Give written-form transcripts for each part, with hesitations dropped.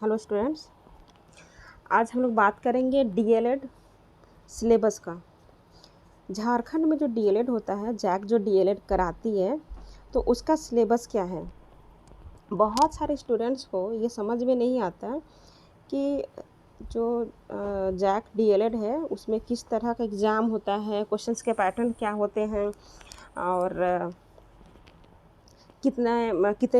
Hello students, आज हम लोग बात करेंगे डीएलएड सिलेबस का। झारखंड में जो डीएलएड होता है, जैक जो डीएलएड कराती है, तो उसका सिलेबस क्या है। बहुत सारे स्टूडेंट्स को ये समझ में नहीं आता कि जो जैक डीएलएड है उसमें किस तरह का एग्ज़ाम होता है, क्वेश्चंस के पैटर्न क्या होते हैं और कितने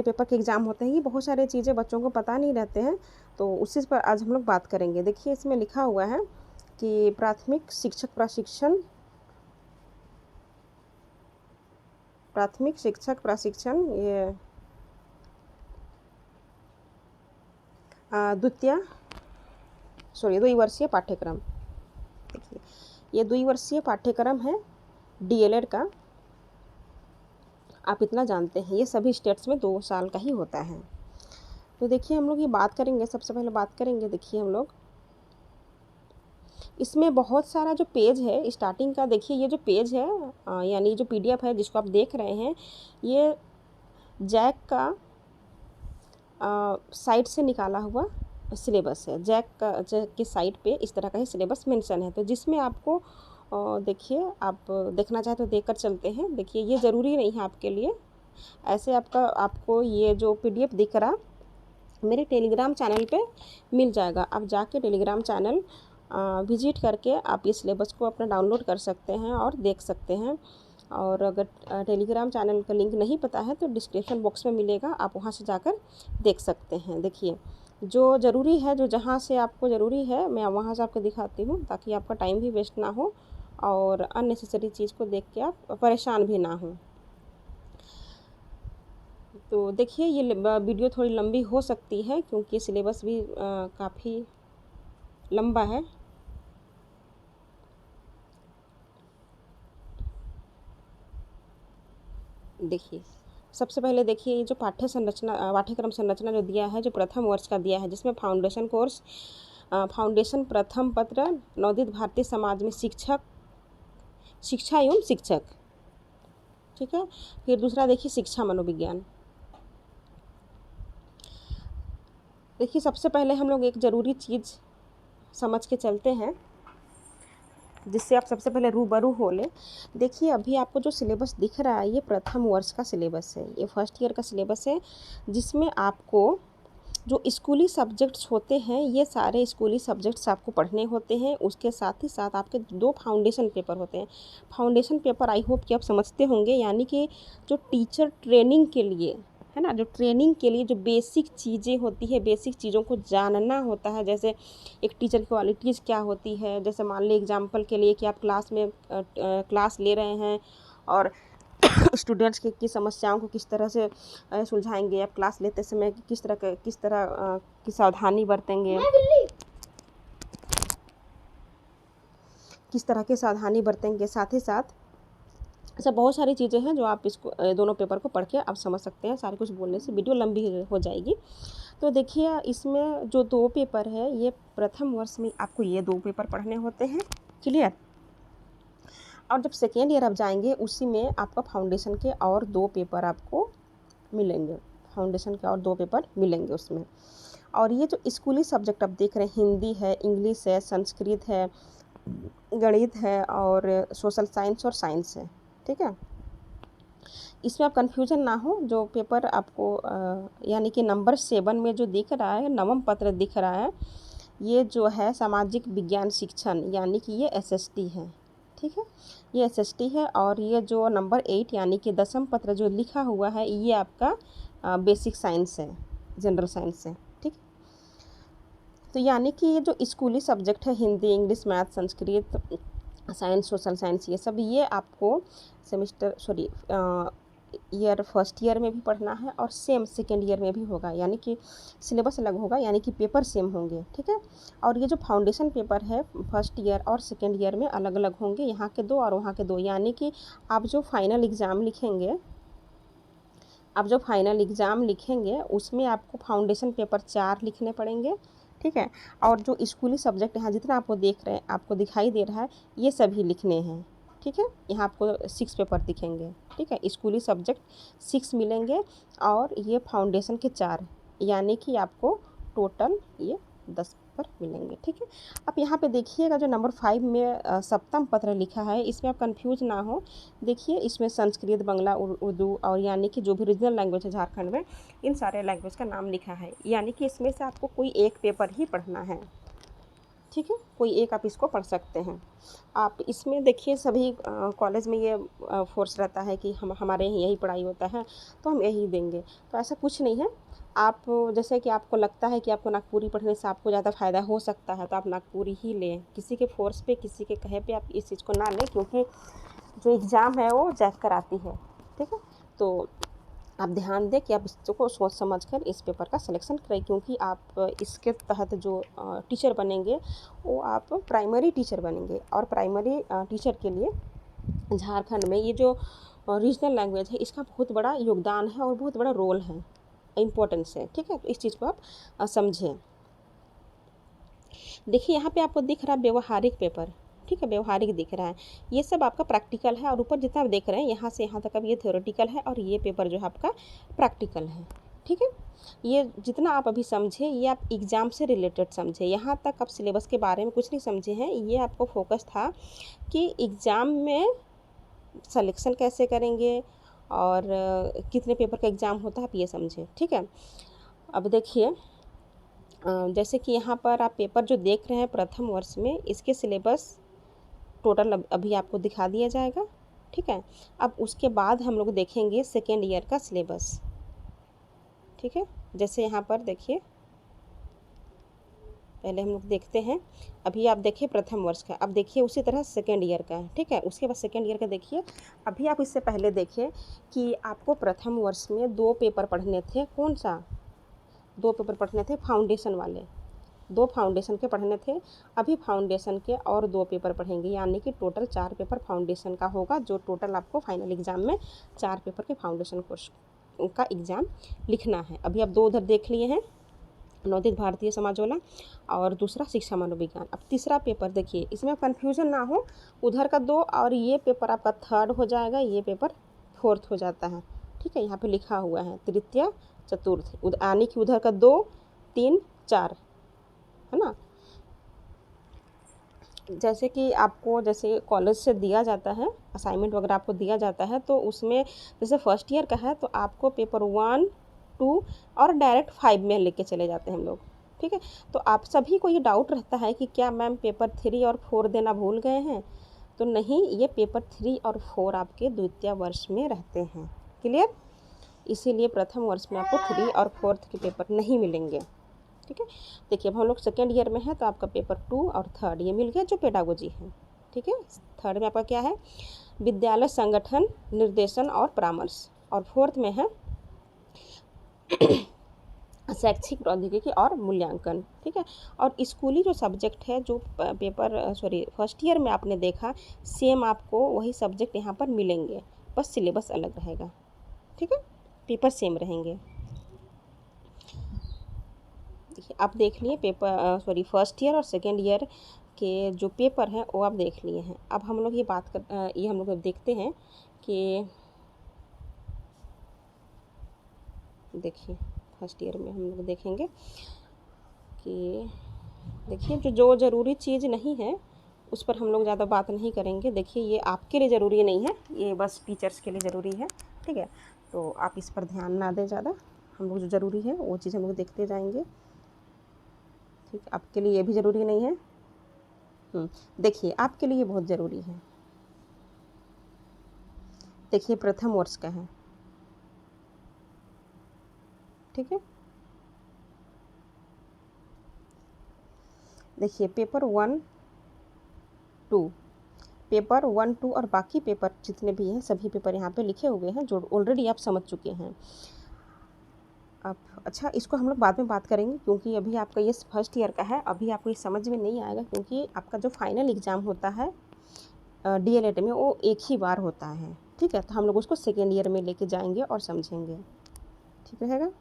पेपर के एग्ज़ाम होते हैं। ये बहुत सारी चीज़ें बच्चों को पता नहीं रहते हैं, तो उसी पर आज हम लोग बात करेंगे। देखिए, इसमें लिखा हुआ है कि प्राथमिक शिक्षक प्रशिक्षण ये द्विवर्षीय पाठ्यक्रम। देखिए, ये द्विवर्षीय पाठ्यक्रम है डीएलएड का। आप इतना जानते हैं, ये सभी स्टेट्स में 2 साल का ही होता है। तो देखिए, हम लोग ये बात करेंगे, सबसे पहले बात करेंगे। देखिए, हम लोग इसमें बहुत सारा जो पेज है स्टार्टिंग का, देखिए ये जो पेज है यानी जो पीडीएफ है जिसको आप देख रहे हैं, ये जैक का साइट से निकाला हुआ सिलेबस है। जैक के साइट पे इस तरह का ही सिलेबस मेंशन है। तो जिसमें आपको देखिए, आप देखना चाहे तो देख कर चलते हैं। देखिए, ये ज़रूरी नहीं है आपके लिए, ऐसे आपको ये जो पीडीएफ दिख रहा मेरे टेलीग्राम चैनल पे मिल जाएगा। आप जाके टेलीग्राम चैनल विजिट करके आप ये सिलेबस को अपना डाउनलोड कर सकते हैं और देख सकते हैं। और अगर टेलीग्राम चैनल का लिंक नहीं पता है तो डिस्क्रिप्शन बॉक्स में मिलेगा, आप वहाँ से जाकर देख सकते हैं। देखिए, जो ज़रूरी है, जो जहाँ से आपको ज़रूरी है, मैं वहाँ से आपको दिखाती हूँ ताकि आपका टाइम भी वेस्ट ना हो और अननेसेसरी चीज़ को देख के आप परेशान भी ना हो। तो देखिए, ये वीडियो थोड़ी लंबी हो सकती है क्योंकि सिलेबस भी काफ़ी लंबा है। देखिए, सबसे पहले देखिए, ये जो पाठ्यक्रम संरचना जो दिया है, जो प्रथम वर्ष का दिया है, जिसमें फाउंडेशन कोर्स, फाउंडेशन प्रथम पत्र, नवोदित भारतीय समाज में शिक्षा एवं शिक्षक, ठीक है। फिर दूसरा देखिए, शिक्षा मनोविज्ञान। देखिए, सबसे पहले हम लोग एक ज़रूरी चीज़ समझ के चलते हैं जिससे आप सबसे पहले रूबरू हो ले। देखिए, अभी आपको जो सिलेबस दिख रहा है ये प्रथम वर्ष का सिलेबस है, ये फर्स्ट ईयर का सिलेबस है, जिसमें आपको जो स्कूली सब्जेक्ट्स होते हैं, ये सारे स्कूली सब्जेक्ट्स आपको पढ़ने होते हैं। उसके साथ ही साथ आपके 2 फाउंडेशन पेपर होते हैं। फाउंडेशन पेपर आई होप कि आप समझते होंगे, यानी कि जो टीचर ट्रेनिंग के लिए है ना, जो ट्रेनिंग के लिए जो बेसिक चीज़ें होती है, बेसिक चीज़ों को जानना होता है। जैसे एक टीचर की क्वालिटीज़ क्या होती है, जैसे मान लीजिए एग्जाम्पल के लिए कि आप क्लास ले रहे हैं और स्टूडेंट्स की समस्याओं को किस तरह से सुलझाएंगे, आप क्लास लेते समय किस तरह की सावधानी बरतेंगे, साथ ही साथ ऐसा बहुत सारी चीज़ें हैं जो आप इसको दोनों पेपर को पढ़ के आप समझ सकते हैं। सारे कुछ बोलने से वीडियो लंबी हो जाएगी। तो देखिए, इसमें जो 2 पेपर है, ये प्रथम वर्ष में आपको ये 2 पेपर पढ़ने होते हैं, क्लियर। और जब सेकेंड ईयर आप जाएंगे, उसी में आपका फाउंडेशन के और 2 पेपर आपको मिलेंगे, उसमें। और ये जो स्कूली सब्जेक्ट आप देख रहे हैं, हिंदी है, इंग्लिश है, संस्कृत है, गणित है और सोशल साइंस और साइंस है, ठीक है। इसमें आप कन्फ्यूजन ना हो। जो पेपर आपको यानी कि नंबर 7 में जो दिख रहा है, नवम पत्र दिख रहा है, ये जो है सामाजिक विज्ञान शिक्षण, यानी कि ये एसएसटी है, ठीक है, ये एसएसटी है। और ये जो नंबर 8 यानी कि 10वां पत्र जो लिखा हुआ है, ये आपका बेसिक साइंस है, जनरल साइंस है, ठीक। तो यानी कि ये जो स्कूली सब्जेक्ट है, Hindi, English, math, Sanskrit, science, social science, ये सब ये आपको ईयर फर्स्ट ईयर में भी पढ़ना है और सेम सेकेंड ईयर में भी होगा, यानी कि सिलेबस अलग होगा, यानी कि पेपर सेम होंगे, ठीक है। और ये जो फाउंडेशन पेपर है, फर्स्ट ईयर और सेकेंड ईयर में अलग अलग होंगे, यहाँ के 2 और वहाँ के 2। यानी कि आप जो फाइनल एग्ज़ाम लिखेंगे, उसमें आपको फाउंडेशन पेपर 4 लिखने पड़ेंगे, ठीक है। और जो स्कूली सब्जेक्ट यहाँ जितना आपको दिखाई दे रहा है, ये सभी लिखने हैं, ठीक है। यहाँ आपको 6 पेपर दिखेंगे, ठीक है। स्कूली सब्जेक्ट 6 मिलेंगे और ये फाउंडेशन के 4, यानी कि आपको टोटल ये 10 पेपर मिलेंगे। ठीक है, अब यहाँ पे देखिएगा जो नंबर 5 में सप्तम पत्र लिखा है, इसमें आप कंफ्यूज ना हो। देखिए इसमें संस्कृत, बांग्ला, उर्दू और यानी कि जो भी रीजनल लैंग्वेज है झारखंड में, इन सारे लैंग्वेज का नाम लिखा है, यानी कि इसमें से आपको कोई एक पेपर ही पढ़ना है। ठीक है, कोई एक आप इसको पढ़ सकते हैं। आप इसमें देखिए सभी कॉलेज में ये फोर्स रहता है कि हमारे यहाँ यही पढ़ाई होता है तो हम यही देंगे, तो ऐसा कुछ नहीं है। आप जैसे कि आपको लगता है कि आपको नागपुरी पढ़ने से आपको ज़्यादा फ़ायदा हो सकता है तो आप नागपुरी ही लें, किसी के फोर्स पे, किसी के कहे पे आप इस चीज़ को ना लें, क्योंकि जो एग्ज़ाम है वो जैक कर आती है। ठीक है, तो आप ध्यान दें कि आप इसको सोच समझ कर इस पेपर का सिलेक्शन करें, क्योंकि आप इसके तहत जो टीचर बनेंगे वो आप प्राइमरी टीचर बनेंगे, और प्राइमरी टीचर के लिए झारखंड में ये जो रीजनल लैंग्वेज है इसका बहुत बड़ा योगदान है और बहुत बड़ा रोल है, इम्पोर्टेंस है। ठीक है, तो इस चीज़ को आप समझें। देखिए यहाँ पे आपको दिख रहा है व्यवहारिक पेपर। ठीक है, व्यवहारिक दिख रहा है, ये सब आपका प्रैक्टिकल है, और ऊपर जितना आप देख रहे हैं यहाँ से यहाँ तक अब ये थ्योरेटिकल है, और ये पेपर जो है आपका प्रैक्टिकल है। ठीक है, ये जितना आप अभी समझे ये आप एग्ज़ाम से रिलेटेड समझे, यहाँ तक आप सिलेबस के बारे में कुछ नहीं समझे हैं। ये आपको फोकस था कि एग्ज़ाम में सलेक्शन कैसे करेंगे और कितने पेपर का एग्ज़ाम होता है, आप ये समझें। ठीक है, अब देखिए जैसे कि यहाँ पर आप पेपर जो देख रहे हैं प्रथम वर्ष में, इसके सिलेबस टोटल अभी आपको दिखा दिया जाएगा। ठीक है, अब उसके बाद हम लोग देखेंगे सेकेंड ईयर का सिलेबस। ठीक है, जैसे यहाँ पर देखिए, पहले हम लोग देखते हैं, अभी आप देखिए प्रथम वर्ष का, अब देखिए उसी तरह सेकेंड ईयर का। ठीक है, उसके बाद सेकेंड ईयर का देखिए। अभी आप इससे पहले देखिए कि आपको प्रथम वर्ष में 2 पेपर पढ़ने थे। कौन सा? 2 पेपर पढ़ने थे फाउंडेशन वाले, 2 फाउंडेशन के पढ़ने थे। अभी फाउंडेशन के और 2 पेपर पढ़ेंगे, यानी कि टोटल 4 पेपर फाउंडेशन का होगा, जो टोटल आपको फाइनल एग्ज़ाम में 4 पेपर के फाउंडेशन कोर्स का एग्ज़ाम लिखना है। अभी आप 2 उधर देख लिए हैं, नवोदित भारतीय समाज वाला, और दूसरा शिक्षा मनोविज्ञान। अब तीसरा पेपर देखिए, इसमें कन्फ्यूजन ना हो, उधर का 2 और ये पेपर आपका थर्ड हो जाएगा, ये पेपर फोर्थ हो जाता है। ठीक है, यहाँ पे लिखा हुआ है तृतीय चतुर्थ, यानी कि उधर का 2, 3, 4 है ना। जैसे कि आपको जैसे कॉलेज से दिया जाता है असाइनमेंट वगैरह आपको दिया जाता है, तो उसमें जैसे फर्स्ट ईयर का है तो आपको पेपर 1, 2 और डायरेक्ट 5 में लेके चले जाते हैं हम लोग। ठीक है, तो आप सभी को ये डाउट रहता है कि क्या मैम पेपर 3 और 4 देना भूल गए हैं, तो नहीं, ये पेपर 3 और 4 आपके द्वितीय वर्ष में रहते हैं। क्लियर, इसीलिए प्रथम वर्ष में आपको 3 और 4 के पेपर नहीं मिलेंगे। ठीक है, देखिए अब हम लोग सेकेंड ईयर में है तो आपका पेपर 2 और 3 ये मिल गया जो पेडागोजी है। ठीक है, थर्ड में आपका क्या है? विद्यालय संगठन, निर्देशन और परामर्श, और फोर्थ में है शैक्षिक प्रौद्योगिकी और मूल्यांकन। ठीक है, और स्कूली जो सब्जेक्ट है, जो पेपर फर्स्ट ईयर में आपने देखा, सेम आपको वही सब्जेक्ट यहाँ पर मिलेंगे, बस सिलेबस अलग रहेगा। ठीक है, पेपर सेम रहेंगे। देखिए आप देख लिए पेपर फर्स्ट ईयर और सेकेंड ईयर के जो पेपर हैं वो आप देख लिए हैं। अब हम लोग ये हम लोग देखते हैं कि देखिए फर्स्ट ईयर में हम लोग देखेंगे कि देखिए जो ज़रूरी चीज़ नहीं है उस पर हम लोग ज़्यादा बात नहीं करेंगे। देखिए ये आपके लिए ज़रूरी नहीं है, ये बस टीचर्स के लिए ज़रूरी है। ठीक है, तो आप इस पर ध्यान ना दें ज़्यादा, हम लोग जो ज़रूरी है वो चीज़ हम लोग देखते जाएंगे। ठीक, आपके लिए ये भी ज़रूरी नहीं है। देखिए आपके लिए बहुत ज़रूरी है। देखिए प्रथम वर्ष का है। ठीक है, देखिए पेपर 1, 2, पेपर 1, 2 और बाकी पेपर जितने भी हैं सभी पेपर यहाँ पे लिखे हुए हैं जो ऑलरेडी आप समझ चुके हैं। अब अच्छा, इसको हम लोग बाद में बात करेंगे, क्योंकि अभी आपका ये फर्स्ट ईयर का है, अभी आपको ये समझ में नहीं आएगा, क्योंकि आपका जो फाइनल एग्ज़ाम होता है DLED में वो एक ही बार होता है। ठीक है, तो हम लोग उसको सेकेंड ईयर में लेके जाएंगे और समझेंगे। ठीक रहेगा।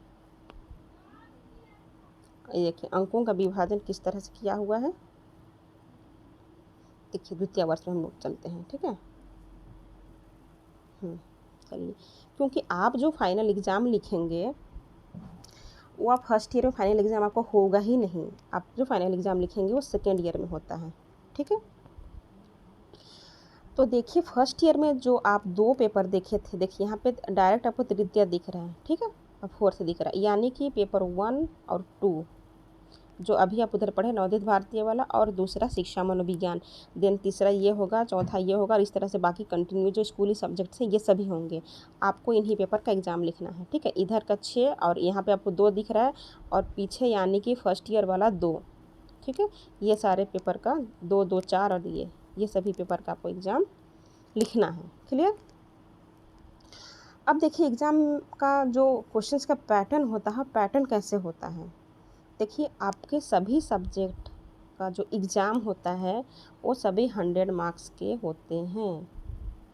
ये देखिए अंकों का विभाजन किस तरह से किया हुआ है। देखिए द्वितीय वर्ष में हम लोग चलते हैं। ठीक है, चलिए, क्योंकि आप जो फाइनल एग्ज़ाम लिखेंगे वो आप फर्स्ट ईयर में फाइनल एग्ज़ाम आपको होगा ही नहीं। आप जो फाइनल एग्ज़ाम लिखेंगे वो सेकेंड ईयर में होता है, ठीक है। तो देखिए फर्स्ट ईयर में जो आप 2 पेपर देखे थे, देखिए यहाँ पे डायरेक्ट आपको तृतीय दिख रहा है, ठीक है, अब फोर्थ दिख रहा है, यानी कि पेपर 1 और 2 जो अभी आप उधर पढ़े नवोदित भारतीय वाला, और दूसरा शिक्षा मनोविज्ञान, देन तीसरा ये होगा, चौथा ये होगा, और इस तरह से बाकी कंटिन्यू जो स्कूली सब्जेक्ट्स हैं ये सभी होंगे। आपको इन्हीं पेपर का एग्ज़ाम लिखना है, ठीक है। इधर का 6 और यहाँ पे आपको 2 दिख रहा है, और पीछे यानी कि फर्स्ट ईयर वाला 2, ठीक है। ये सारे पेपर का 2 2 4 और ये सभी पेपर का आपको एग्ज़ाम लिखना है, क्लियर। अब देखिए एग्ज़ाम का जो क्वेश्चंस का पैटर्न होता है, पैटर्न कैसे होता है। देखिए आपके सभी सब्जेक्ट का जो एग्ज़ाम होता है वो सभी 100 मार्क्स के होते हैं,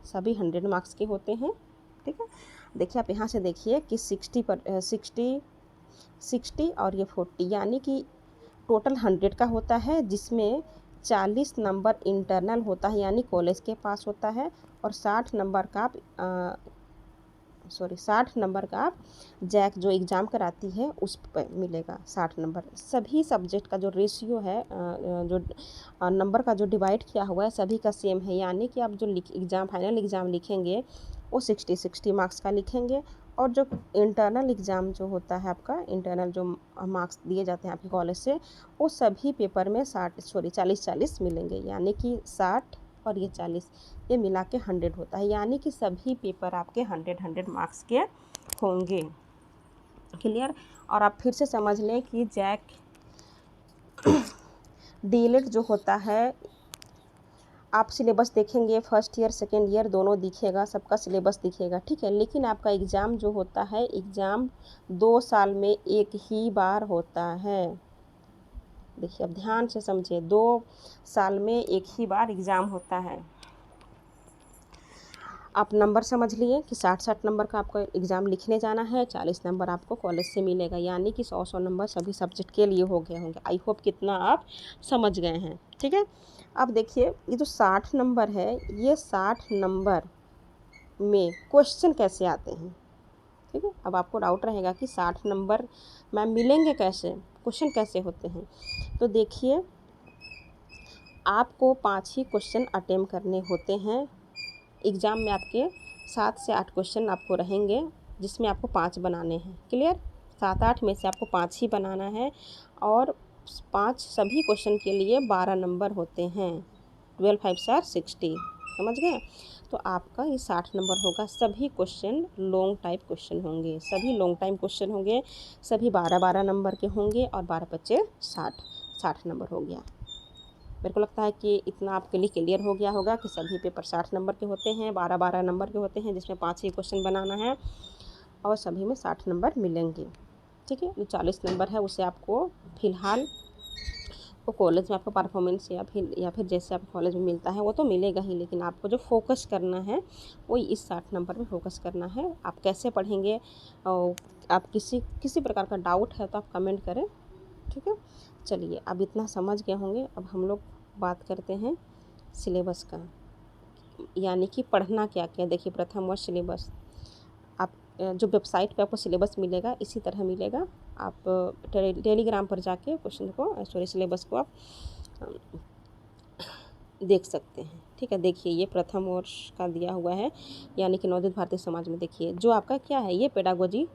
सभी 100 मार्क्स के होते हैं, ठीक है। देखिए आप यहाँ से देखिए कि 60 और ये 40, यानी कि टोटल 100 का होता है, जिसमें 40 नंबर इंटरनल होता है यानी कॉलेज के पास होता है, और 60 नंबर का 60 नंबर का आप जैक जो एग्ज़ाम कराती है उस पर मिलेगा 60 नंबर। सभी सब्जेक्ट का जो रेशियो है, जो नंबर का जो डिवाइड किया हुआ है सभी का सेम है, यानी कि आप जो एग्ज़ाम फाइनल एग्ज़ाम लिखेंगे वो 60 मार्क्स का लिखेंगे, और जो इंटरनल एग्ज़ाम जो होता है आपका, इंटरनल जो मार्क्स दिए जाते हैं आपके कॉलेज से, वो सभी पेपर में 40 मिलेंगे, यानी कि 60 और ये 40, ये मिला के 100 होता है, यानी कि सभी पेपर आपके 100 मार्क्स के होंगे, क्लियर। और आप फिर से समझ लें कि जैक डीएलएड जो होता है, आप सिलेबस देखेंगे फर्स्ट ईयर सेकेंड ईयर दोनों दिखेगा, सबका सिलेबस दिखेगा, ठीक है। लेकिन आपका एग्ज़ाम जो होता है, एग्ज़ाम 2 साल में एक ही बार होता है। देखिए अब ध्यान से समझिए, 2 साल में एक ही बार एग्ज़ाम होता है। आप नंबर समझ लिए कि 60 नंबर का आपको एग्ज़ाम लिखने जाना है, 40 नंबर आपको कॉलेज से मिलेगा, यानी कि 100 नंबर सभी सब्जेक्ट के लिए हो गए होंगे। आई होप कितना आप समझ गए हैं, ठीक है। अब देखिए ये जो 60 नंबर है, ये 60 नंबर में क्वेश्चन कैसे आते हैं, ठीक है। अब आपको डाउट रहेगा कि 60 नंबर मैम मिलेंगे कैसे, क्वेश्चन कैसे होते हैं। तो देखिए आपको 5 ही क्वेश्चन अटेम्प्ट करने होते हैं। एग्ज़ाम में आपके 7 से 8 क्वेश्चन आपको रहेंगे, जिसमें आपको 5 बनाने हैं, क्लियर। 7-8 में से आपको 5 ही बनाना है, और 5 सभी क्वेश्चन के लिए 12 नंबर होते हैं, 12 5 are 60, समझ गए। तो आपका ये 60 नंबर होगा, सभी क्वेश्चन लॉन्ग टाइप क्वेश्चन होंगे, सभी लॉन्ग टाइम क्वेश्चन होंगे, सभी 12-12 नंबर के होंगे, और 12 25 60 नंबर हो गया। मेरे को लगता है कि इतना आपके लिए क्लियर हो गया होगा कि सभी पेपर 60 नंबर के होते हैं, 12-12 नंबर के होते हैं, जिसमें 5 ही क्वेश्चन बनाना है, और सभी में 60 नंबर मिलेंगे, ठीक है। जो 40 नंबर है उसे आपको फ़िलहाल वो कॉलेज में आपको परफॉर्मेंस या फिर जैसे आपको कॉलेज में मिलता है वो तो मिलेगा ही, लेकिन आपको जो फोकस करना है वो इस 60 नंबर में फोकस करना है। आप कैसे पढ़ेंगे, और आप किसी प्रकार का डाउट है तो आप कमेंट करें, ठीक है। चलिए अब इतना समझ गए होंगे, अब हम लोग बात करते हैं सिलेबस का, यानी कि पढ़ना क्या क्या। देखिए प्रथम वर्ष सिलेबस, आप जो वेबसाइट पे आपको सिलेबस मिलेगा इसी तरह मिलेगा, आप टेलीग्राम पर जाके क्वेश्चन को सिलेबस को आप देख सकते हैं, ठीक है। देखिए ये प्रथम वर्ष का दिया हुआ है, यानी कि नवोदित भारतीय समाज में। देखिए जो आपका क्या है, ये पेडागोजी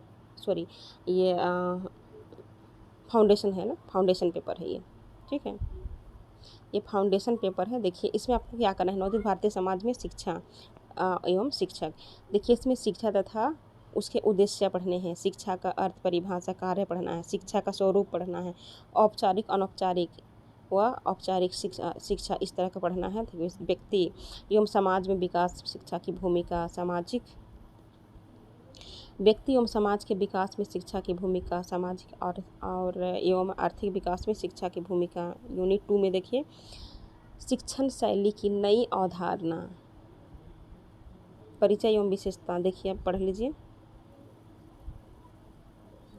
ये फाउंडेशन है ना, फाउंडेशन पेपर है ये, ठीक है। ये फाउंडेशन पेपर है। देखिए इसमें आपको क्या करना है, नवोदित भारतीय समाज में शिक्षा एवं शिक्षक। देखिए इसमें शिक्षा तथा उसके उद्देश्य पढ़ने हैं, शिक्षा का अर्थ, परिभाषा, कार्य पढ़ना है, शिक्षा का स्वरूप पढ़ना है, औपचारिक अनौपचारिक व औपचारिक शिक्षा इस तरह का पढ़ना है। व्यक्ति एवं समाज में विकास, शिक्षा की भूमिका, व्यक्ति एवं समाज के विकास में शिक्षा की भूमिका, सामाजिक और एवं आर्थिक विकास में शिक्षा की भूमिका। यूनिट 2 में देखिए शिक्षण शैली की नई अवधारणा, परिचय एवं विशेषता। देखिए आप पढ़ लीजिए,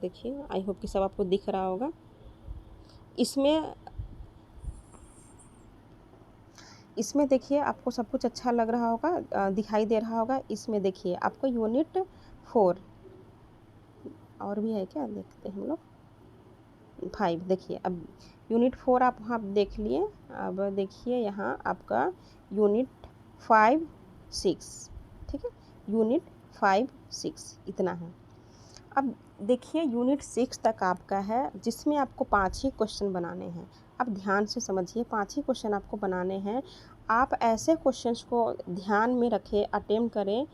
देखिए आई होप कि सब आपको दिख रहा होगा। इसमें देखिए आपको सब कुछ अच्छा लग रहा होगा, दिखाई दे रहा होगा। इसमें देखिए आपको यूनिट 4 और भी है क्या, देखते हैं हम लोग। 5। देखिए अब यूनिट 4 आप वहाँ देख लिए। अब देखिए यहाँ आपका यूनिट 5 6, ठीक है, यूनिट 5 6 इतना है। अब देखिए यूनिट 6 तक आपका है, जिसमें आपको 5 ही क्वेश्चन बनाने हैं। अब ध्यान से समझिए, 5 ही क्वेश्चन आपको बनाने हैं। आप ऐसे क्वेश्चंस को ध्यान में रखें, अटेम्प्ट करें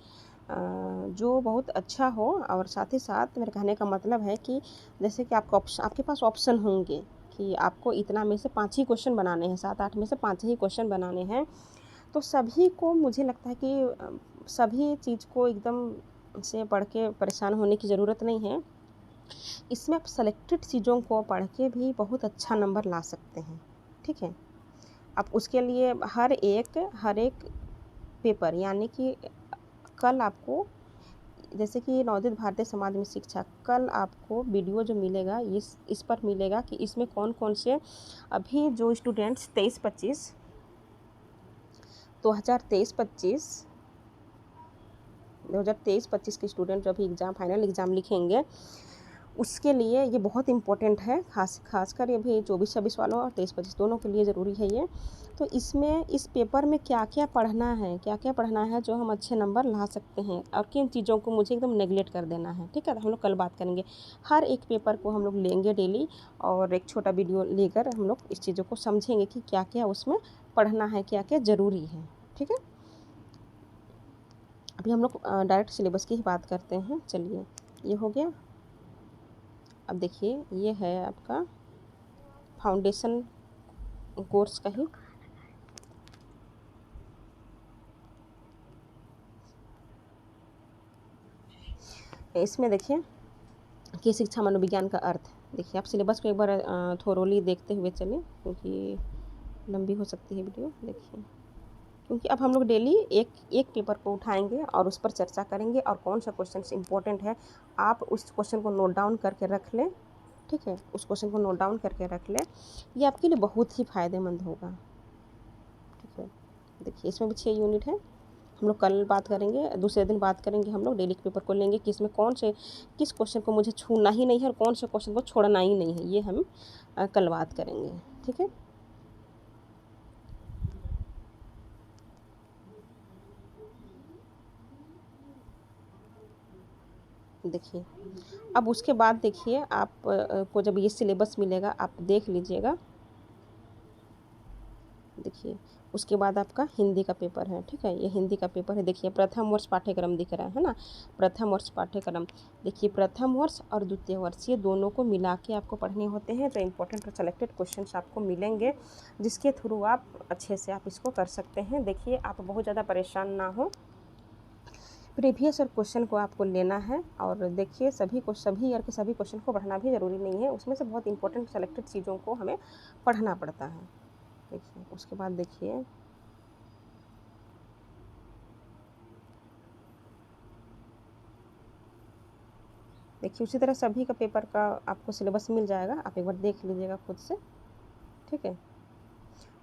जो बहुत अच्छा हो। और साथ ही साथ मेरे कहने का मतलब है कि जैसे कि आपके पास ऑप्शन होंगे कि आपको इतना में से 5 ही क्वेश्चन बनाने हैं, 7-8 में से 5 ही क्वेश्चन बनाने हैं। तो सभी को मुझे लगता है कि सभी चीज़ को एकदम से पढ़ के परेशान होने की ज़रूरत नहीं है। इसमें आप सेलेक्टेड चीज़ों को पढ़ के भी बहुत अच्छा नंबर ला सकते हैं, ठीक है। आप उसके लिए हर एक पेपर, यानी कि कल आपको, जैसे कि नवोदित भारतीय समाज में शिक्षा, कल आपको वीडियो जो मिलेगा इस पर मिलेगा कि इसमें कौन कौन से अभी जो स्टूडेंट्स 23-25 2023-25 के स्टूडेंट जो अभी फाइनल एग्ज़ाम लिखेंगे, उसके लिए ये बहुत इम्पोर्टेंट है। खासकर ये भी 24-26 वालों और 23-25 दोनों के लिए ज़रूरी है ये। तो इसमें इस पेपर में क्या क्या पढ़ना है जो हम अच्छे नंबर ला सकते हैं, और किन चीज़ों को मुझे एकदम नेगलेक्ट कर देना है, ठीक है। तो हम लोग कल बात करेंगे। हर एक पेपर को हम लोग लेंगे डेली, और एक छोटा वीडियो लेकर हम लोग इस चीज़ों को समझेंगे कि क्या क्या उसमें पढ़ना है, क्या क्या ज़रूरी है, ठीक है। अभी हम लोग डायरेक्ट सिलेबस की ही बात करते हैं। चलिए, ये हो गया। अब देखिए ये है आपका फाउंडेशन कोर्स का ही। इसमें देखिए कि शिक्षा मनोविज्ञान का अर्थ। देखिए आप सिलेबस को एक बार थोरोली देखते हुए चलें, क्योंकि लंबी हो सकती है वीडियो। देखिए, क्योंकि अब हम लोग डेली एक एक पेपर को उठाएंगे और उस पर चर्चा करेंगे, और कौन सा क्वेश्चन इम्पोर्टेंट है आप उस क्वेश्चन को नोट डाउन करके रख लें, ठीक है। उस क्वेश्चन को नोट डाउन करके रख लें, ये आपके लिए बहुत ही फ़ायदेमंद होगा, ठीक है। देखिए इसमें भी 6 यूनिट है। हम लोग कल बात करेंगे, दूसरे दिन बात करेंगे। हम लोग डेली के पेपर को लेंगे कि इसमें किस क्वेश्चन को मुझे छूना ही नहीं है और कौन से क्वेश्चन को छोड़ना ही नहीं है, ये हम कल बात करेंगे, ठीक है। देखिए अब उसके बाद देखिए आप को जब ये सिलेबस मिलेगा आप देख लीजिएगा। देखिए उसके बाद आपका हिंदी का पेपर है, ठीक है। ये हिंदी का पेपर है। देखिए प्रथम वर्ष पाठ्यक्रम दिख रहा है ना, प्रथम वर्ष पाठ्यक्रम। देखिए प्रथम वर्ष और द्वितीय वर्ष ये दोनों को मिला के आपको पढ़ने होते हैं। जो इम्पोर्टेंट और सेलेक्टेड क्वेश्चंस आपको मिलेंगे, जिसके थ्रू आप अच्छे से आप इसको कर सकते हैं। देखिए आप बहुत ज़्यादा परेशान ना हो, प्रीवियस और क्वेश्चन को आपको लेना है। और देखिए सभी ईयर के सभी क्वेश्चन को पढ़ना भी ज़रूरी नहीं है, उसमें से बहुत इंपॉर्टेंट सेलेक्टेड चीज़ों को हमें पढ़ना पड़ता है। देखिए उसके बाद देखिए उसी तरह सभी का पेपर का आपको सिलेबस मिल जाएगा, आप एक बार देख लीजिएगा खुद से, ठीक है।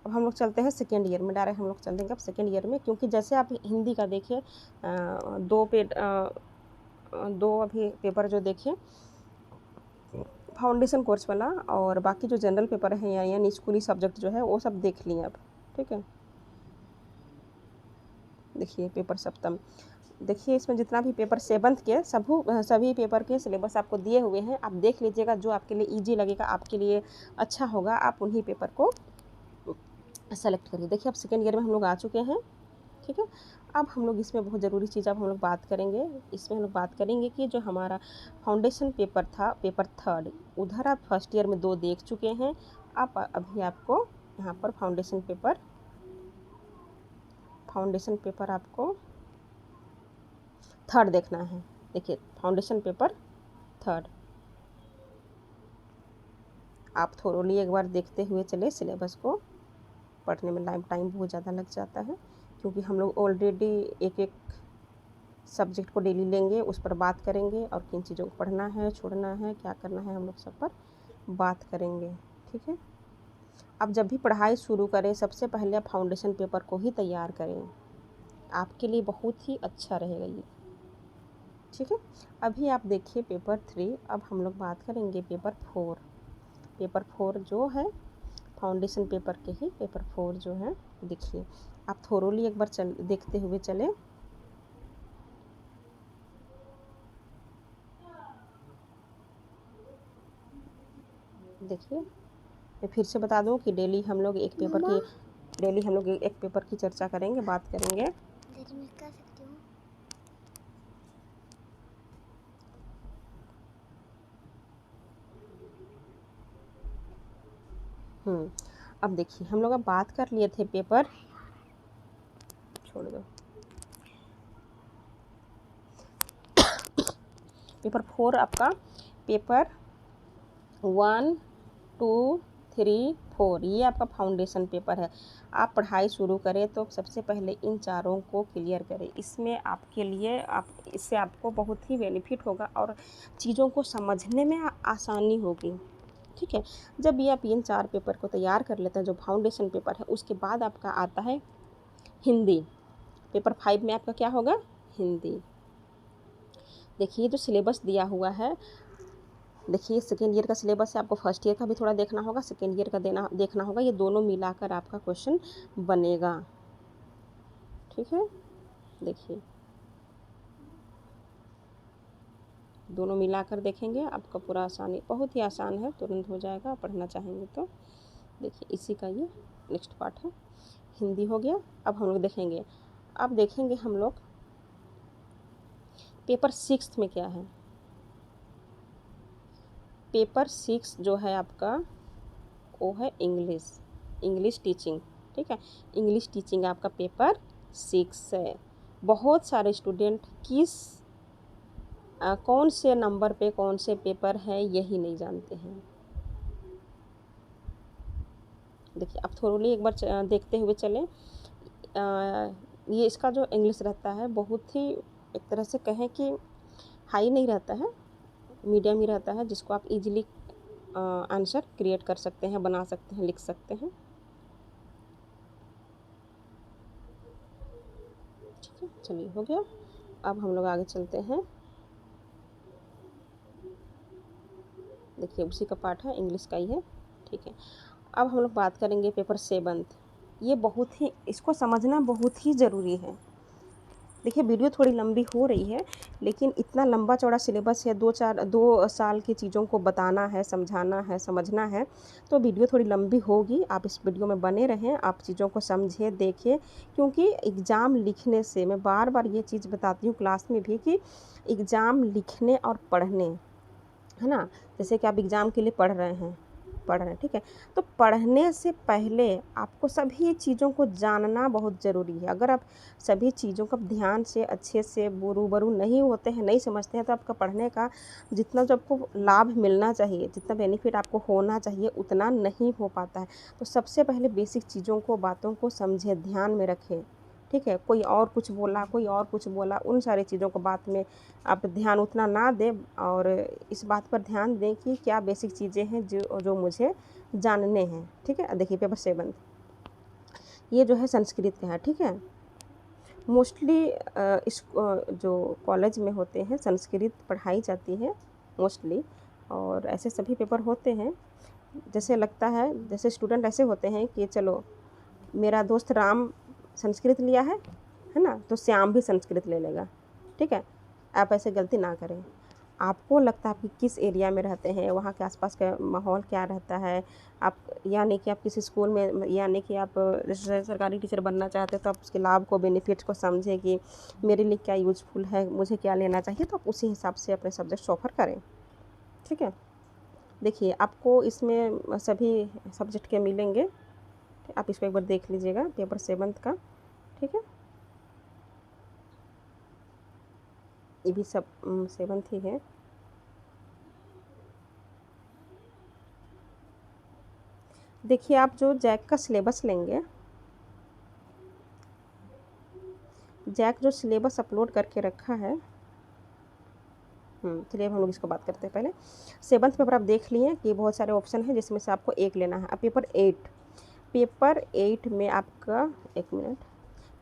अब हम लोग चलते हैं सेकेंड ईयर में, डायरेक्ट हम लोग चल देंगे अब सेकेंड ईयर में। क्योंकि जैसे आप हिंदी का देखिए दो अभी पेपर जो देखे फाउंडेशन कोर्स वाला, और बाकी जो जनरल पेपर है यानी स्कूली सब्जेक्ट जो है वो सब देख लिए अब, ठीक है। देखिए पेपर सप्तम, देखिए इसमें जितना भी पेपर 7th के सभी पेपर के सिलेबस आपको दिए हुए हैं। आप देख लीजिएगा, जो आपके लिए इजी लगेगा, आपके लिए अच्छा होगा, आप उन्हीं पेपर को सेलेक्ट करिए। देखिए अब सेकेंड ईयर में हम लोग आ चुके हैं, ठीक है। अब हम लोग इसमें बहुत ज़रूरी चीज़ अब हम लोग बात करेंगे। इसमें हम लोग बात करेंगे कि जो हमारा फाउंडेशन पेपर था, पेपर 3, उधर आप फर्स्ट ईयर में 2 देख चुके हैं। आप अभी आपको यहाँ पर फाउंडेशन पेपर आपको 3rd देखना है। देखिए फाउंडेशन पेपर 3rd आप थोरोली एक बार देखते हुए चले। सिलेबस को पढ़ने में टाइम बहुत ज़्यादा लग जाता है, क्योंकि हम लोग ऑलरेडी एक एक सब्जेक्ट को डेली लेंगे, उस पर बात करेंगे, और किन चीज़ों को पढ़ना है, छोड़ना है, क्या करना है, हम लोग सब पर बात करेंगे, ठीक है। अब जब भी पढ़ाई शुरू करें, सबसे पहले आप फाउंडेशन पेपर को ही तैयार करें, आपके लिए बहुत ही अच्छा रहेगा ये, ठीक है। अभी आप देखिए पेपर 3, अब हम लोग बात करेंगे पेपर 4। पेपर 4 जो है फाउंडेशन पेपर के ही पेपर 4 जो है, देखिए आप थोरोली एक बार देखते हुए चले। देखिए मैं फिर से बता दूं कि डेली हम लोग एक पेपर की चर्चा करेंगे, बात करेंगे। अब देखिए हम लोग अब बात कर लिए थे पेपर, छोड़ दो, पेपर 4 आपका पेपर 1 2 3 4 ये आपका फाउंडेशन पेपर है। आप पढ़ाई शुरू करें तो सबसे पहले इन चारों को क्लियर करें। इसमें आपके लिए इससे आपको बहुत ही बेनिफिट होगा और चीज़ों को समझने में आसानी होगी। ठीक है, जब ये आप इन 4 पेपर को तैयार कर लेते हैं जो फाउंडेशन पेपर है, उसके बाद आपका आता है हिंदी। पेपर 5 में आपका क्या होगा? हिंदी। देखिए जो सिलेबस दिया हुआ है, देखिए सेकेंड ईयर का सिलेबस है, आपको फर्स्ट ईयर का भी थोड़ा देखना होगा, सेकेंड ईयर का देखना होगा, ये दोनों मिलाकर आपका क्वेश्चन बनेगा। ठीक है, देखिए दोनों मिलाकर देखेंगे, आपका पूरा आसानी, बहुत ही आसान है, तुरंत हो जाएगा पढ़ना चाहेंगे तो। देखिए इसी का ये नेक्स्ट पार्ट है, हिंदी हो गया। अब हम लोग देखेंगे, अब देखेंगे हम लोग पेपर 6 में क्या है। पेपर 6 जो है आपका वो है इंग्लिश टीचिंग। ठीक है, इंग्लिश टीचिंग आपका पेपर 6 है। बहुत सारे स्टूडेंट कौन से नंबर पे कौन से पेपर है यही नहीं जानते हैं। देखिए आप थोड़ी एक बार देखते हुए चलें। ये इसका जो इंग्लिश रहता है बहुत ही एक तरह से कहें कि हाई नहीं रहता है, मीडियम ही रहता है, जिसको आप इजीली आंसर क्रिएट कर सकते हैं, बना सकते हैं, लिख सकते हैं। ठीक है, चलिए हो गया। अब हम लोग आगे चलते हैं। देखिए उसी का पार्ट है, इंग्लिश का ही है। ठीक है, अब हम लोग बात करेंगे पेपर 7। ये बहुत ही, इसको समझना बहुत ही ज़रूरी है। देखिए वीडियो थोड़ी लंबी हो रही है, लेकिन इतना लंबा चौड़ा सिलेबस है, 2 साल की चीज़ों को बताना है, समझाना है, समझना है, तो वीडियो थोड़ी लंबी होगी। आप इस वीडियो में बने रहें, आप चीज़ों को समझें, देखें, क्योंकि एग्ज़ाम लिखने से, मैं बार बार ये चीज़ बताती हूँ क्लास में भी, कि एग्ज़ाम लिखने और पढ़ने, है ना, जैसे कि आप एग्ज़ाम के लिए पढ़ रहे हैं, ठीक है, तो पढ़ने से पहले आपको सभी चीज़ों को जानना बहुत ज़रूरी है। अगर आप सभी चीज़ों को ध्यान से अच्छे से रूबरू नहीं होते हैं, नहीं समझते हैं, तो आपका पढ़ने का जितना जो आपको लाभ मिलना चाहिए, जितना बेनिफिट आपको होना चाहिए, उतना नहीं हो पाता है। तो सबसे पहले बेसिक चीज़ों को, बातों को समझें, ध्यान में रखें। ठीक है, कोई और कुछ बोला, उन सारी चीज़ों को बात में आप ध्यान उतना ना दें, और इस बात पर ध्यान दें कि क्या बेसिक चीज़ें हैं जो मुझे जानने हैं। ठीक है, देखिए पेपर 7 ये जो है संस्कृत का है। ठीक है, मोस्टली इस जो कॉलेज में होते हैं संस्कृत पढ़ाई जाती है मोस्टली, और ऐसे सभी पेपर होते हैं। जैसे लगता है, जैसे स्टूडेंट ऐसे होते हैं कि चलो मेरा दोस्त राम संस्कृत लिया है ना, तो श्याम भी संस्कृत ले लेगा। ठीक है, आप ऐसे गलती ना करें। आपको लगता है कि किस एरिया में रहते हैं, वहाँ के आसपास का माहौल क्या रहता है, आप यानी कि आप किसी स्कूल में, यानी कि आप सरकारी टीचर बनना चाहते हैं, तो आप उसके लाभ को, बेनिफिट्स को समझें कि मेरे लिए क्या यूजफुल है, मुझे क्या लेना चाहिए, तो आप उसी हिसाब से अपने सब्जेक्ट ऑफर करें। ठीक है, देखिए आपको इसमें सभी सब्जेक्ट के मिलेंगे, आप इसको एक बार देख लीजिएगा पेपर 7 का। ठीक है, ये भी सब 7 ही है। देखिए आप जो जैक का सिलेबस लेंगे, जैक जो सिलेबस अपलोड करके रखा है, चलिए हम लोग इसको बात करते हैं। पहले 7th पेपर आप देख लिए कि बहुत सारे ऑप्शन हैं, जिसमें से आपको एक लेना है। अब पेपर 8 में आपका, एक मिनट,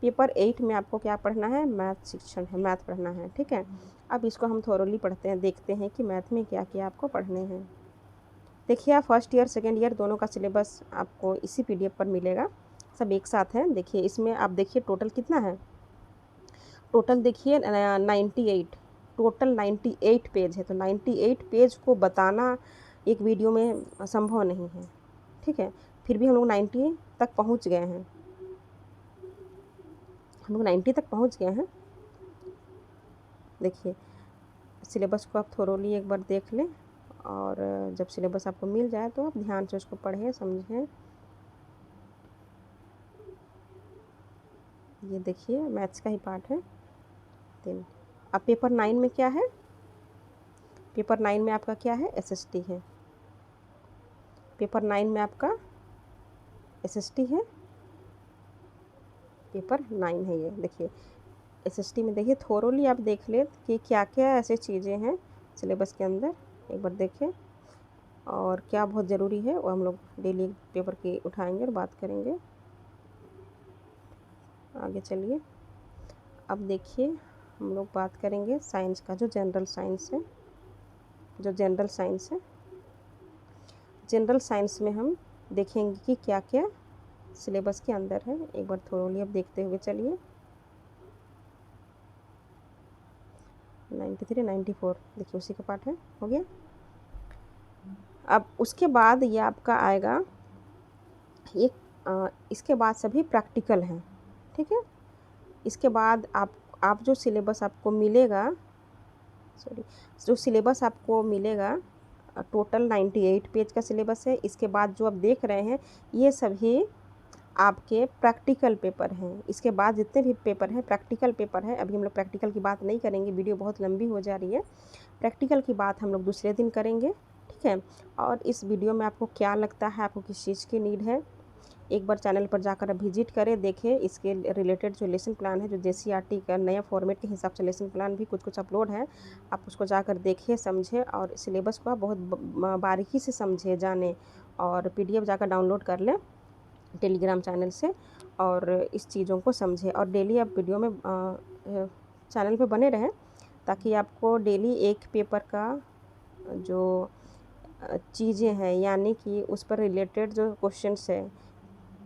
पेपर 8 में आपको क्या पढ़ना है? मैथ पढ़ना है। ठीक है, अब इसको हम थोरोली पढ़ते हैं, देखते हैं कि मैथ में क्या क्या आपको पढ़ने हैं। देखिए आप फर्स्ट ईयर सेकेंड ईयर दोनों का सिलेबस आपको इसी PDF पर मिलेगा, सब एक साथ हैं। देखिए इसमें आप देखिए टोटल कितना है, टोटल देखिए 98, टोटल 98 पेज है। तो 98 पेज को बताना एक वीडियो में संभव नहीं है, ठीक है। फिर भी हम लोग 90 तक पहुंच गए हैं, हम लोग 90 तक पहुंच गए हैं। देखिए सिलेबस को आप थोरोली एक बार देख लें, और जब सिलेबस आपको मिल जाए तो आप ध्यान से उसको पढ़ें समझें। ये देखिए मैथ्स का ही पार्ट है 3। अब पेपर 9 में क्या है, पेपर 9 में आपका क्या है, SST है। पेपर 9 में आपका SST है, पेपर 9 है ये। देखिए SST में देखिए थोरोली आप देख ले कि क्या क्या ऐसे चीज़ें हैं सिलेबस के अंदर, एक बार देखें, और क्या बहुत ज़रूरी है वो हम लोग डेली पेपर की उठाएंगे और बात करेंगे। आगे चलिए, अब देखिए हम लोग बात करेंगे साइंस का, जो जनरल साइंस है, जो जनरल साइंस है। जनरल साइंस में हम देखेंगे कि क्या क्या सिलेबस के अंदर है, एक बार थोरोली अब देखते हुए चलिए। 93 94 देखिए उसी का पार्ट है, हो गया। अब उसके बाद ये आपका आएगा इसके बाद सभी प्रैक्टिकल हैं, ठीक है। इसके बाद आप जो सिलेबस आपको मिलेगा, सॉरी, जो सिलेबस आपको मिलेगा टोटल 98 पेज का सिलेबस है। इसके बाद जो आप देख रहे हैं ये सभी आपके प्रैक्टिकल पेपर हैं। इसके बाद जितने भी पेपर हैं प्रैक्टिकल पेपर है। अभी हम लोग प्रैक्टिकल की बात नहीं करेंगे, वीडियो बहुत लंबी हो जा रही है। प्रैक्टिकल की बात हम लोग दूसरे दिन करेंगे, ठीक है। और इस वीडियो में आपको क्या लगता है, आपको किस चीज़ की नीड है, एक बार चैनल पर जाकर आप विजिट करें, देखें। इसके रिलेटेड जो लेसन प्लान है, जो JCRT का नया फॉर्मेट के हिसाब से लेसन प्लान भी कुछ अपलोड है, आप उसको जाकर देखें समझें, और सिलेबस को आप बहुत बारीकी से समझें जानें, और PDF जाकर डाउनलोड कर लें टेलीग्राम चैनल से, और इस चीज़ों को समझें। और डेली आप वीडियो में चैनल पे बने रहें, ताकि आपको डेली एक पेपर का जो चीज़ें हैं, यानी कि उस पर रिलेटेड जो क्वेश्चंस है,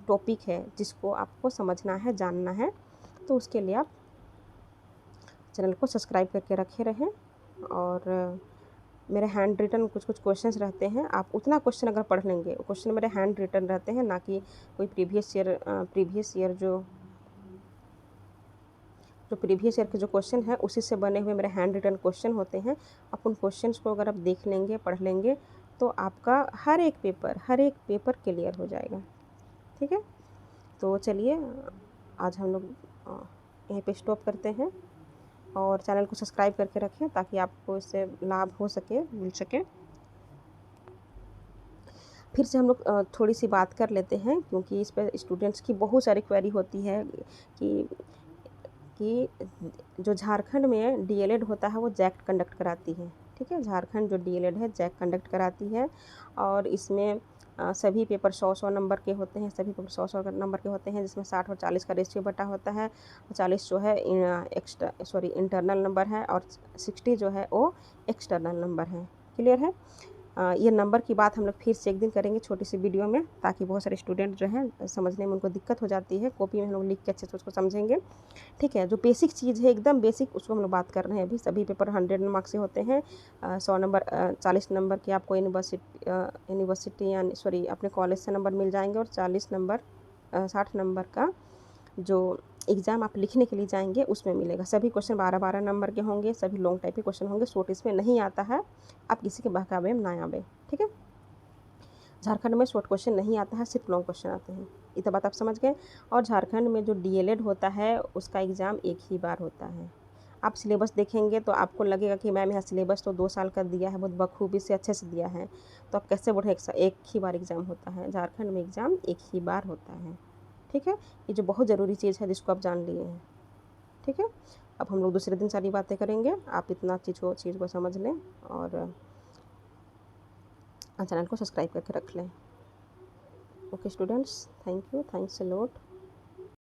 टॉपिक है, जिसको आपको समझना है, जानना है, तो उसके लिए आप चैनल को सब्सक्राइब करके रखे रहें। और मेरे हैंड रिटन कुछ क्वेश्चंस रहते हैं, आप उतना क्वेश्चन अगर पढ़ लेंगे, क्वेश्चन मेरे हैंड रिटन रहते हैं, ना कि कोई प्रीवियस ईयर जो प्रीवियस ईयर के जो क्वेश्चन है उसी से बने हुए मेरे हैंड रिटन क्वेश्चन होते हैं। आप उन क्वेश्चंस को अगर आप देख लेंगे, पढ़ लेंगे, तो आपका हर एक पेपर क्लियर हो जाएगा, ठीक है। तो चलिए आज हम लोग यहीं पे स्टॉप करते हैं, और चैनल को सब्सक्राइब करके रखें ताकि आपको इससे लाभ हो सके, मिल सके। फिर से हम लोग थोड़ी सी बात कर लेते हैं, क्योंकि इस पर स्टूडेंट्स की बहुत सारी क्वेरी होती है कि जो झारखंड में DLED होता है वो जैक कंडक्ट कराती है, ठीक है। झारखंड जो DLED है जैक कंडक्ट कराती है, और इसमें सभी पेपर 100 नंबर के होते हैं, सभी पेपर 100 नंबर के होते हैं, जिसमें 60 और 40 का रेशियो बटा होता है। 40 जो है इंटरनल नंबर है, और 60 जो है वो एक्सटर्नल नंबर है। क्लियर है। ये नंबर की बात हम लोग फिर से एक दिन करेंगे छोटी सी वीडियो में, ताकि बहुत सारे स्टूडेंट जो हैं समझने में उनको दिक्कत हो जाती है, कॉपी में हम लोग लिख के अच्छे से उसको समझेंगे, ठीक है। जो बेसिक चीज़ है एकदम बेसिक, उसको हम लोग बात कर रहे हैं अभी। सभी पेपर 100 मार्क्स से होते हैं। 100 नंबर 40 नंबर की आपको यूनिवर्सिटी यानी सॉरी अपने कॉलेज से नंबर मिल जाएंगे, और 60 नंबर का जो एग्ज़ाम आप लिखने के लिए जाएंगे उसमें मिलेगा। सभी क्वेश्चन 12-12 नंबर के होंगे, सभी लॉन्ग टाइप के क्वेश्चन होंगे। शॉर्ट इसमें नहीं आता है, आप किसी के बहकावे में ना आवे, ठीक है। झारखंड में शॉर्ट क्वेश्चन नहीं आता है, सिर्फ लॉन्ग क्वेश्चन आते हैं, ये तो बात आप समझ गए। और झारखंड में जो DLED होता है उसका एग्ज़ाम एक ही बार होता है। आप सिलेबस देखेंगे तो आपको लगेगा कि मैम यहाँ सिलेबस तो 2 साल का दिया है, बहुत बखूबी से अच्छे से दिया है, तो आप कैसे बोलें एक ही बार एग्ज़ाम होता है। झारखंड में एग्ज़ाम एक ही बार होता है, ठीक है। ये जो बहुत ज़रूरी चीज़ है जिसको आप जान लिए हैं, ठीक है। अब हम लोग दूसरे दिन सारी बातें करेंगे, आप इतना चीज़ को समझ लें, और चैनल को सब्सक्राइब करके रख लें। Okay students, thank you, thanks a lot.